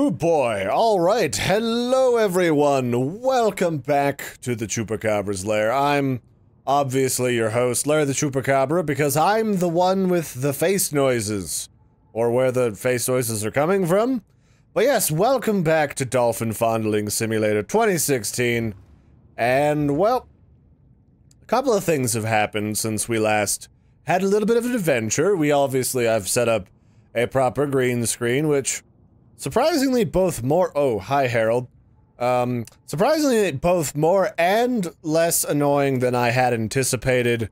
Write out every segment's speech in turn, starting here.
Oh boy, alright, hello everyone, welcome back to the Chupacabra's lair. I'm obviously your host, Larry the Chupacabra, because I'm the one with the face noises, or where the face noises are coming from. But yes, welcome back to Dolphin Fondling Simulator 2016, and well, a couple of things have happened since we last had a little bit of an adventure. I've set up a proper green screen, which surprisingly both more- oh, hi Harold. Surprisingly both more and less annoying than I had anticipated.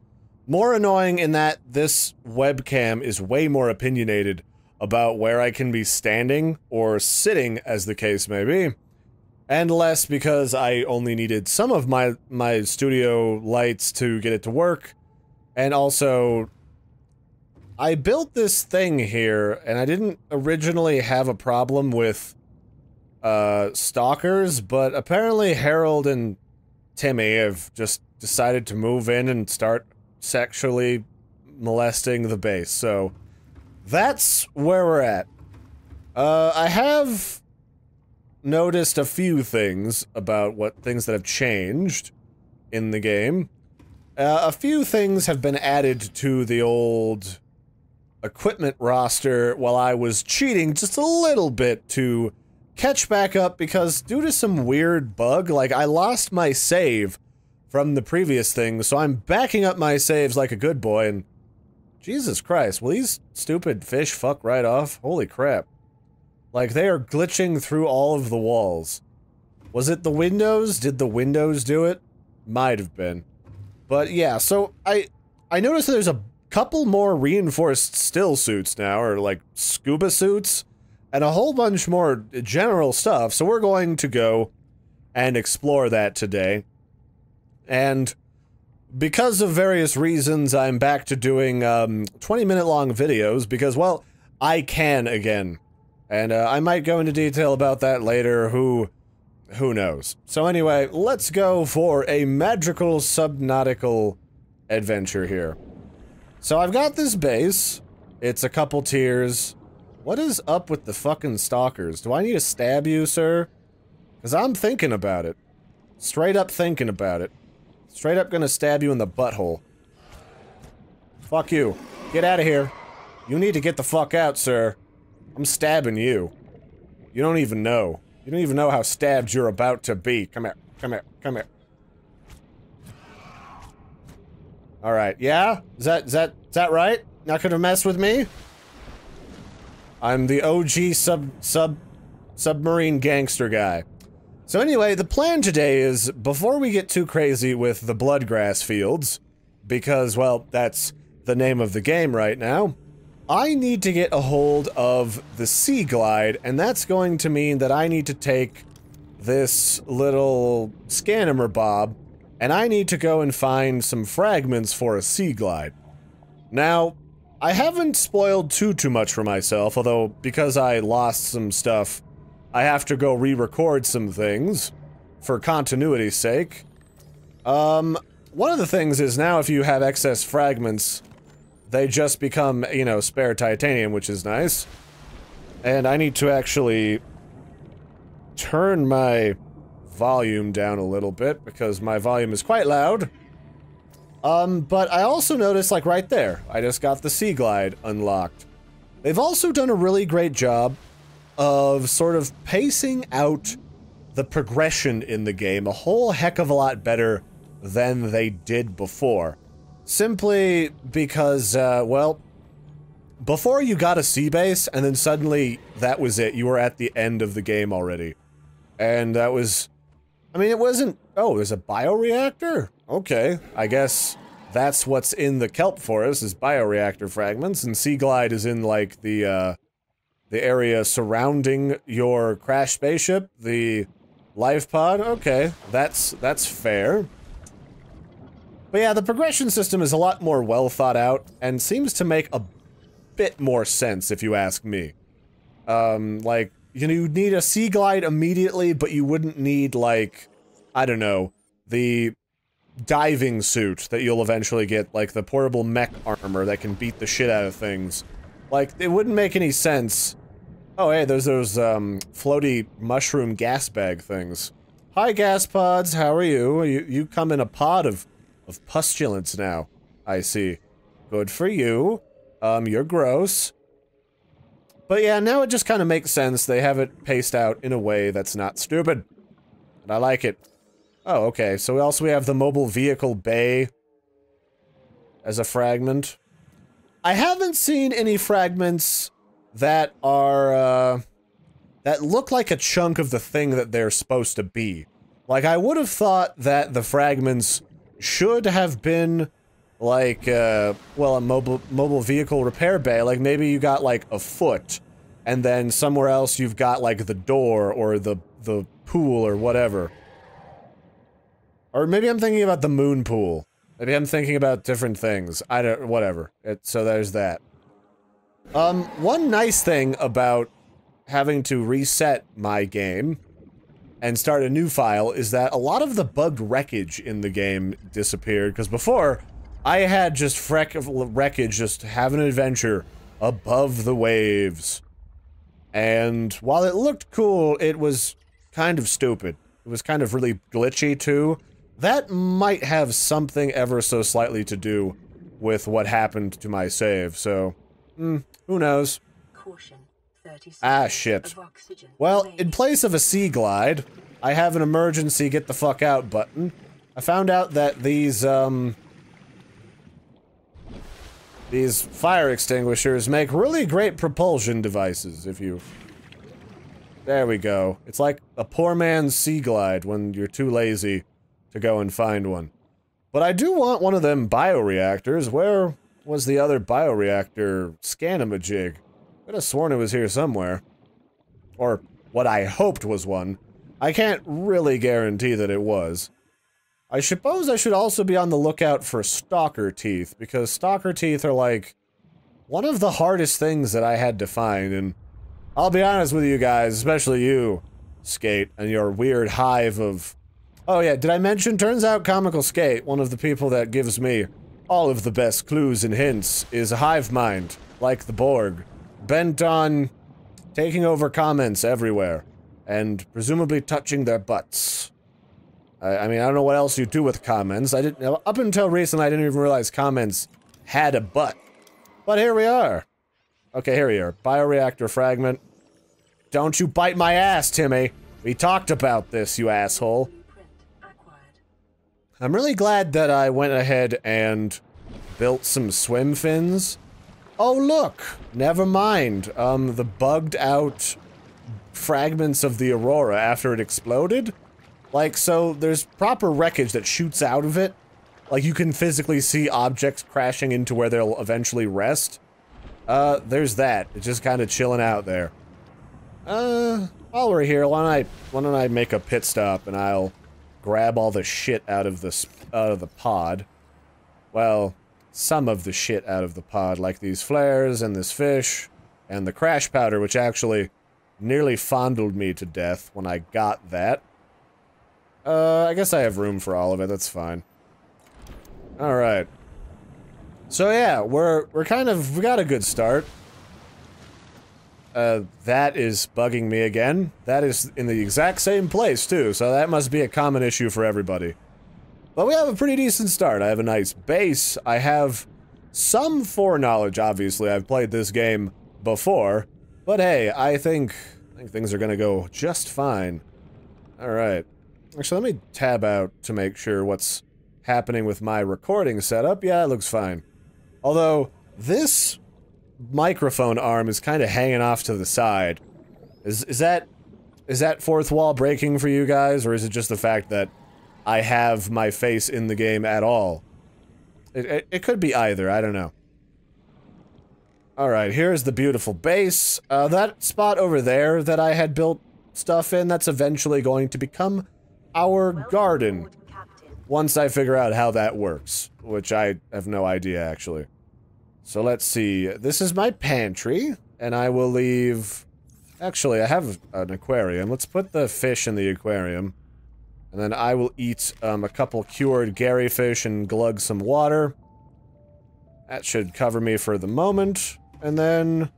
More annoying in that this webcam is way more opinionated about where I can be standing, or sitting as the case may be. And less because I only needed some of my studio lights to get it to work. And also, I built this thing here, and I didn't originally have a problem with, stalkers, but apparently Harold and Timmy have just decided to move in and start sexually molesting the base, so that's where we're at. I have noticed a few things about things that have changed in the game. A few things have been added to the old equipment roster while I was cheating just a little bit to catch back up, because due to some weird bug, like I lost my save from the previous thing, so I'm backing up my saves like a good boy, and Jesus Christ, will these stupid fish fuck right off? Holy crap. Like, they are glitching through all of the walls. Was it the windows? Did the windows do it? Might have been. But yeah, so I noticed that there's a couple more reinforced still suits now, or like scuba suits, and a whole bunch more general stuff, so we're going to go and explore that today. And because of various reasons, I'm back to doing 20-minute long videos, because, well, I can again. And I might go into detail about that later, who knows. So anyway, let's go for a magical subnautical adventure here. So I've got this base. It's a couple tiers. What is up with the fucking stalkers? Do I need to stab you, sir? Because I'm thinking about it. Straight up thinking about it. Straight up gonna stab you in the butthole. Fuck you. Get out of here. You need to get the fuck out, sir. I'm stabbing you. You don't even know. You don't even know how stabbed you're about to be. Come here. Come here. Come here. Alright, yeah? Is that right? Not gonna mess with me? I'm the OG submarine gangster guy. So anyway, the plan today is, before we get too crazy with the bloodgrass fields, because, well, that's the name of the game right now, I need to get a hold of the SeaGlide, and that's going to mean that I need to take this little Scanimer Bob, and I need to go and find some fragments for a SeaGlide. Now, I haven't spoiled too much for myself, although because I lost some stuff, I have to go re-record some things for continuity's sake. One of the things is now if you have excess fragments, they just become, you know, spare titanium, which is nice. And I need to actually turn my volume down a little bit, because my volume is quite loud. But I also noticed, like right there, I just got the SeaGlide unlocked. They've also done a really great job of sort of pacing out the progression in the game a whole heck of a lot better than they did before. Simply because, well, before you got a sea base, and then suddenly that was it. You were at the end of the game already. And that was... I mean, it wasn't... Oh, there's a bioreactor? Okay, I guess that's what's in the kelp forest, is bioreactor fragments, and SeaGlide is in, like, the area surrounding your crash spaceship, the life pod. Okay, that's fair. But yeah, the progression system is a lot more well thought out, and seems to make a bit more sense, if you ask me. Like, you know, you'd need a SeaGlide immediately, but you wouldn't need, like, I don't know, the diving suit that you'll eventually get, like the portable mech armor that can beat the shit out of things. Like, it wouldn't make any sense Oh, hey, there's those, floaty mushroom gas bag things. Hi, gas pods, how are you? You come in a pod of pustulence now, I see. Good for you. You're gross. But yeah, now it just kind of makes sense. They have it paced out in a way that's not stupid. And I like it. Oh, okay, so we have the mobile vehicle bay as a fragment. I haven't seen any fragments that are, that look like a chunk of the thing that they're supposed to be. Like, I would have thought that the fragments should have been, like, well, a mobile vehicle repair bay. Like, maybe you got, like, a foot, and then somewhere else you've got, like, the door, or the pool, or whatever. Or maybe I'm thinking about the moon pool. Maybe I'm thinking about different things. I don't- whatever. So there's that. One nice thing about having to reset my game and start a new file is that a lot of the bugged wreckage in the game disappeared, because before, I had just wreckage just have an adventure above the waves. And while it looked cool, it was kind of stupid. It was kind of really glitchy, too. That might have something ever so slightly to do with what happened to my save, so... who knows? Ah, shit. Well, in place of a SeaGlide, I have an emergency get the fuck out button. I found out that these fire extinguishers make really great propulsion devices, if you... There we go. It's like a poor man's SeaGlide when you're too lazy to go and find one. But I do want one of them bioreactors. Where was the other bioreactor scanamajig? I could have sworn it was here somewhere. Or what I hoped was one. I can't really guarantee that it was. I suppose I should also be on the lookout for stalker teeth, because stalker teeth are like one of the hardest things that I had to find, and I'll be honest with you guys, especially you, Skate, and your weird hive of... Oh yeah, did I mention, turns out Comical Skate, one of the people that gives me all of the best clues and hints, is a hive mind, like the Borg, bent on taking over comments everywhere, and presumably touching their butts. I mean, I don't know what else you do with comments. Up until recently, I didn't even realize comments had a butt. But here we are. Okay, here we are. Bioreactor fragment. Don't you bite my ass, Timmy. We talked about this, you asshole. I'm really glad that I went ahead and built some swim fins. Oh, look! Never mind. The bugged out fragments of the Aurora after it exploded. Like, so there's proper wreckage that shoots out of it. Like, you can physically see objects crashing into where they'll eventually rest. There's that. It's just kind of chilling out there. While we're here, why don't I make a pit stop and I'll grab all the shit out of the pod. Well, some of the shit out of the pod, like these flares and this fish and the crash powder, which actually nearly fondled me to death when I got that. I guess I have room for all of it, that's fine. Alright. So yeah, we got a good start. That is bugging me again. That is in the exact same place, too, so that must be a common issue for everybody. But we have a pretty decent start. I have a nice base. I have some foreknowledge, obviously. I've played this game before. But hey, I think things are gonna go just fine. Alright. Actually, let me tab out to make sure what's happening with my recording setup. Yeah, it looks fine. Although, this microphone arm is kind of hanging off to the side. Is that fourth wall breaking for you guys, or is it just the fact that I have my face in the game at all? It could be either, I don't know. Alright, here's the beautiful base. That spot over there that I had built stuff in, that's eventually going to become our garden. Once I figure out how that works, which I have no idea, actually. So let's see. This is my pantry, and I will leave... Actually, I have an aquarium. Let's put the fish in the aquarium. And then I will eat a couple cured Gary fish and glug some water. That should cover me for the moment. And then...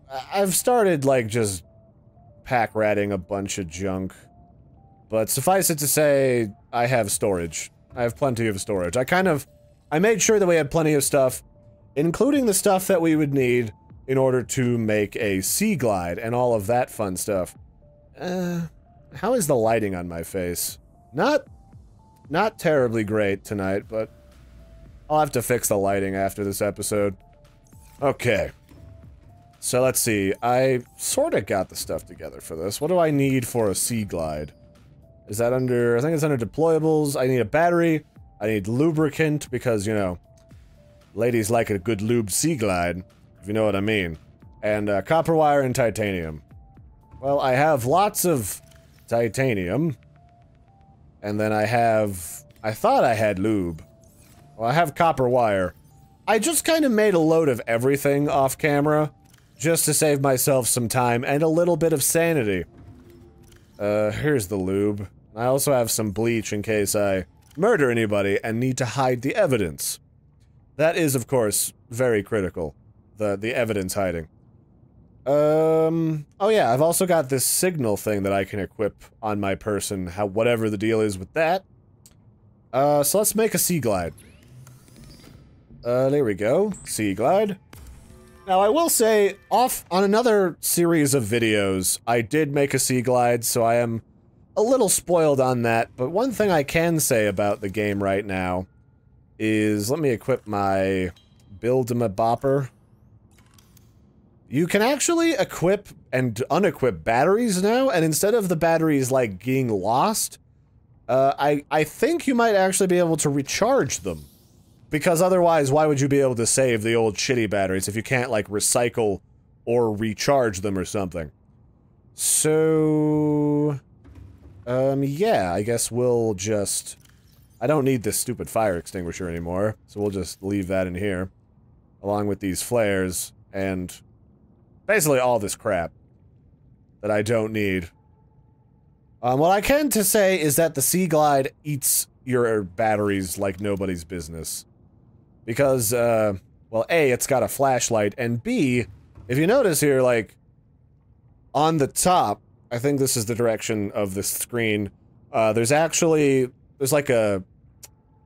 I've started, like, just pack-ratting a bunch of junk. But suffice it to say, I have storage. I have plenty of storage. I made sure that we had plenty of stuff, including the stuff that we would need in order to make a SeaGlide and all of that fun stuff. How is the lighting on my face? Not terribly great tonight, but I'll have to fix the lighting after this episode. Okay. So let's see. I sorta got the stuff together for this. What do I need for a SeaGlide? Is that under... I think it's under deployables. I need a battery. I need lubricant because, you know, ladies like a good lubed SeaGlide, if you know what I mean. And copper wire and titanium. Well, I have lots of titanium. And then I thought I had lube. Well, I have copper wire. I just kind of made a load of everything off camera, just to save myself some time and a little bit of sanity. Here's the lube. I also have some bleach in case I murder anybody and need to hide the evidence. That is, of course, very critical. The evidence hiding. Oh yeah, I've also got this signal thing that I can equip on my person, whatever the deal is with that. So let's make a SeaGlide. There we go. SeaGlide. Now, I will say, off on another series of videos, I did make a SeaGlide, so I am a little spoiled on that, but one thing I can say about the game right now is, let me equip my Build-em-a-Bopper. You can actually equip and unequip batteries now, and instead of the batteries, like, getting lost, I think you might actually be able to recharge them. Because otherwise, why would you be able to save the old shitty batteries if you can't, like, recycle or recharge them or something? So... yeah, I guess we'll just... I don't need this stupid fire extinguisher anymore, so we'll just leave that in here. Along with these flares, and... basically all this crap that I don't need. What I can to say is that the SeaGlide eats your batteries like nobody's business. Because, well, A, it's got a flashlight, and B, if you notice here, like, on the top, I think this is the direction of the screen, there's like a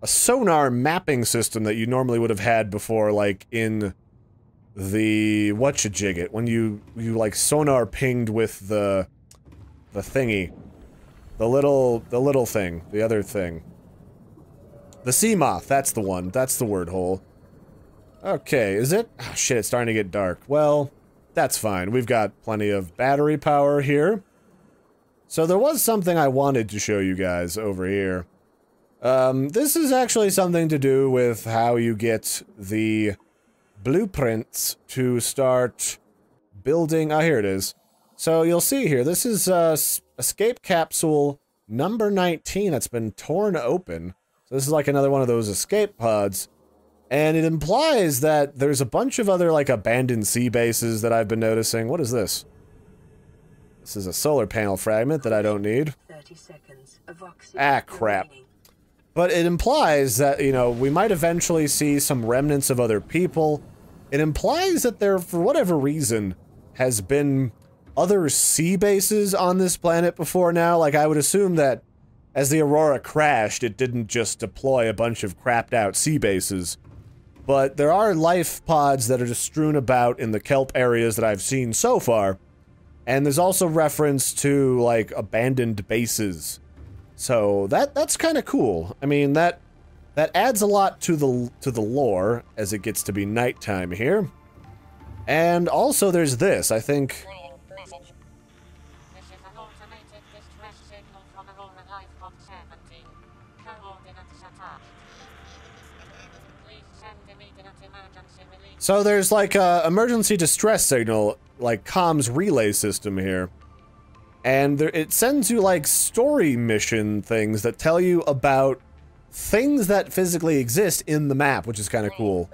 sonar mapping system that you normally would have had before, like, in the whatcha-jigget, when you like sonar pinged with the thingy, the little thing, the other thing, the sea moth. That's the one. That's the word hole. Okay, is it? Oh, shit, it's starting to get dark. Well, that's fine. We've got plenty of battery power here. So there was something I wanted to show you guys over here. This is actually something to do with how you get the blueprints to start building. Oh, here it is. So you'll see here, this is escape capsule number 19 that's been torn open. So this is like another one of those escape pods. And it implies that there's a bunch of other, like, abandoned sea bases that I've been noticing. What is this? This is a solar panel fragment that I don't need. 30 seconds of oxygen. Ah, crap. But it implies that, you know, we might eventually see some remnants of other people. It implies that there, for whatever reason, has been other sea bases on this planet before now. Like, I would assume that as the Aurora crashed, it didn't just deploy a bunch of crapped out sea bases. But there are life pods that are just strewn about in the kelp areas that I've seen so far. And there's also reference to, like, abandoned bases. So that's kind of cool. I mean, that adds a lot to the lore as it gets to be nighttime here. And also there's this, I think. So there's like a emergency distress signal, like comms relay system here. And there, it sends you like story mission things that tell you about things that physically exist in the map, which is kind of cool.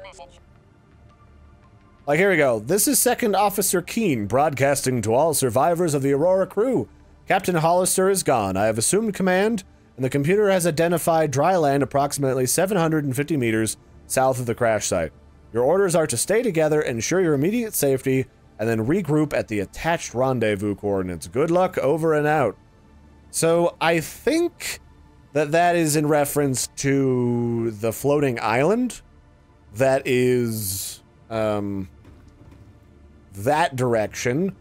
Like, here we go. This is Second Officer Keene broadcasting to all survivors of the Aurora crew. Captain Hollister is gone. I have assumed command, and the computer has identified dry land approximately 750 meters south of the crash site. Your orders are to stay together, ensure your immediate safety, and then regroup at the attached rendezvous coordinates. Good luck, over and out. So I think that that is in reference to the floating island that is that direction.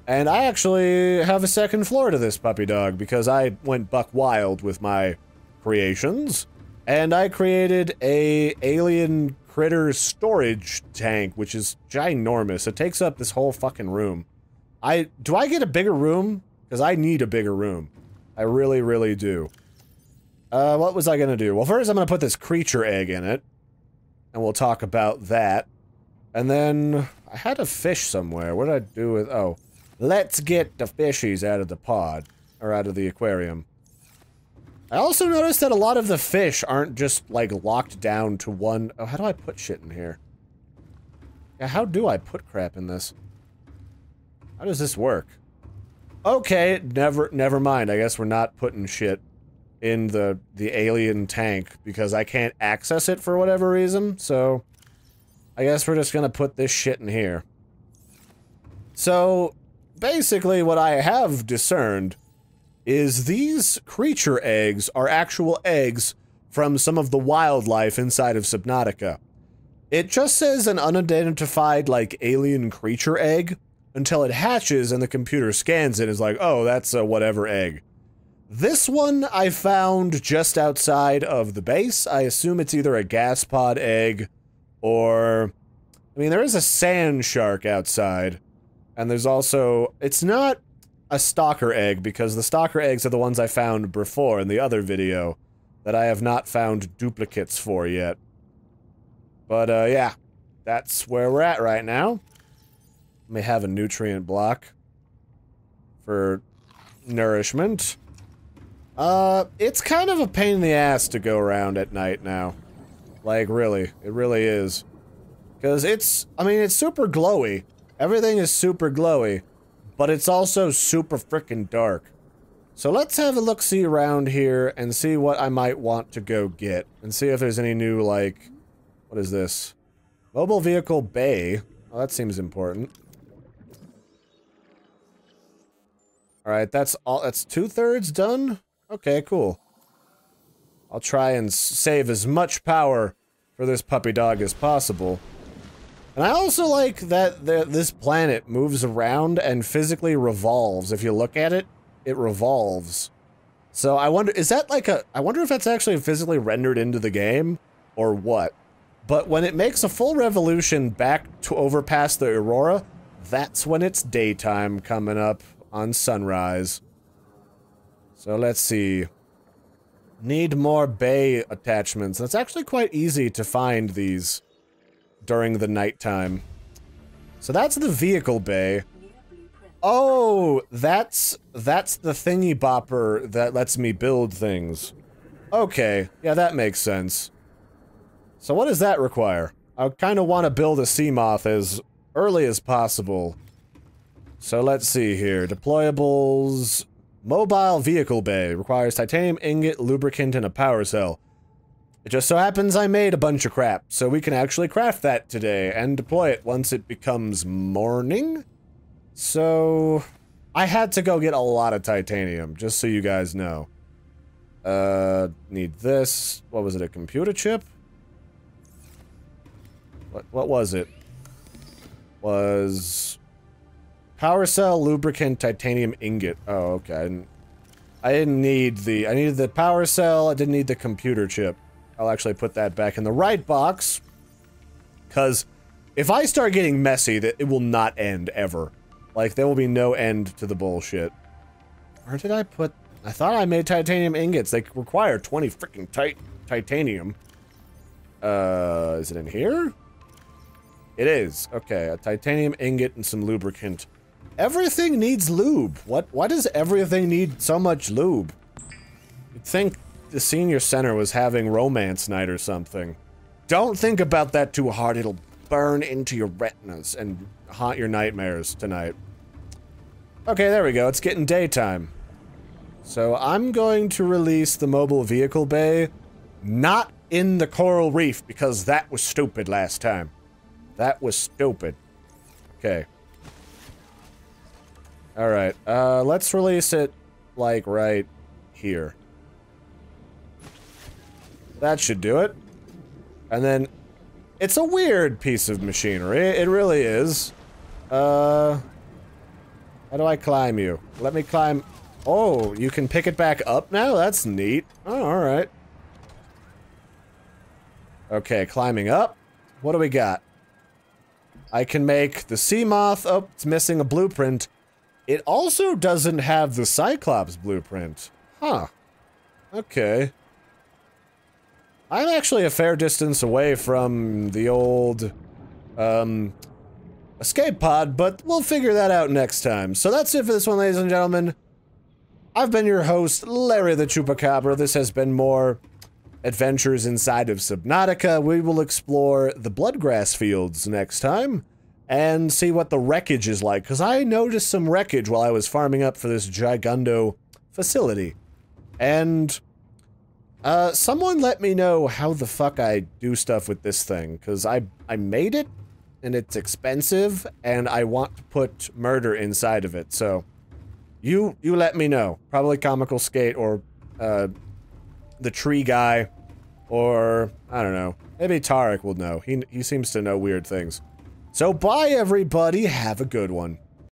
And I actually have a second floor to this puppy dog because I went buck wild with my creations, and I created a alien critter storage tank, which is ginormous. It takes up this whole fucking room. Do I get a bigger room? Because I need a bigger room. I really, really do. What was I gonna do? Well, first I'm gonna put this creature egg in it, and we'll talk about that. And then I had a fish somewhere. What did I do with? Oh, let's get the fishies out of the pod, or out of the aquarium. I also noticed that a lot of the fish aren't just, like, locked down to one... Oh, how do I put shit in here? Yeah, how do I put crap in this? How does this work? Okay, never mind. I guess we're not putting shit in the alien tank because I can't access it for whatever reason, so... I guess we're just gonna put this shit in here. So, basically what I have discerned is these creature eggs are actual eggs from some of the wildlife inside of Subnautica. It just says an unidentified, like, alien creature egg until it hatches and the computer scans it and is like, oh, that's a whatever egg. This one I found just outside of the base. I assume it's either a gas pod egg or... I mean, there is a sand shark outside. And there's also... It's not a stalker egg, because the stalker eggs are the ones I found before in the other video that I have not found duplicates for yet. But, yeah. That's where we're at right now. May have a nutrient block for nourishment. It's kind of a pain in the ass to go around at night now. Like, really. It really is. Because it's... I mean, it's super glowy. Everything is super glowy. But it's also super frickin' dark. So let's have a look-see around here and see what I might want to go get. And see if there's any new, like... What is this? Mobile vehicle bay. Oh, that seems important. Alright, that's all. That's 2/3 done? Okay, cool. I'll try and save as much power for this puppy dog as possible. And I also like that this planet moves around and physically revolves. If you look at it, it revolves. So I wonder, is that like I wonder if that's actually physically rendered into the game, or what? But when it makes a full revolution back to over past the Aurora, that's when it's daytime coming up on sunrise. So let's see. Need more bay attachments. It's actually quite easy to find these during the nighttime. So that's the vehicle bay. Oh, that's the thingy bopper that lets me build things. Okay, yeah, that makes sense. So what does that require? I kind of want to build a Seamoth as early as possible. So let's see here. Deployables. Mobile vehicle bay. Requires titanium ingot, lubricant, and a power cell. It just so happens I made a bunch of crap, so we can actually craft that today and deploy it once it becomes morning. So I had to go get a lot of titanium, just so you guys know. Need this. What was it, a computer chip? What was it? Was power cell, lubricant, titanium ingot. Oh, okay. I didn't need the... I needed the power cell, I didn't need the computer chip. I'll actually put that back in the right box. Because if I start getting messy, it will not end, ever. Like, there will be no end to the bullshit. Where did I put... I thought I made titanium ingots. They require 20 freaking titanium. Is it in here? It is. Okay, a titanium ingot and some lubricant. Everything needs lube. Why does everything need so much lube? You'd think the senior center was having romance night or something. Don't think about that too hard. It'll burn into your retinas and haunt your nightmares tonight. Okay, there we go. It's getting daytime. So I'm going to release the mobile vehicle bay, not in the coral reef, because that was stupid last time. That was stupid. Okay. Alright, let's release it, like, right here. That should do it. And then, it's a weird piece of machinery, it really is. How do I climb you? Let me climb... Oh, you can pick it back up now? That's neat. Oh, alright. Okay, climbing up. What do we got? I can make the sea moth. Oh, it's missing a blueprint. It also doesn't have the Cyclops blueprint. Huh. Okay. I'm actually a fair distance away from the old, escape pod, but we'll figure that out next time. So that's it for this one, ladies and gentlemen. I've been your host, Larry the Chupacabra. This has been more adventures inside of Subnautica. We will explore the bloodgrass fields next time and see what the wreckage is like, because I noticed some wreckage while I was farming up for this gigundo facility. And someone let me know how the fuck I do stuff with this thing, because I made it and it's expensive and I want to put murder inside of it. So you let me know. Probably Comical Skate or the tree guy, or I don't know, maybe Tarek will know. He seems to know weird things. So bye everybody, have a good one.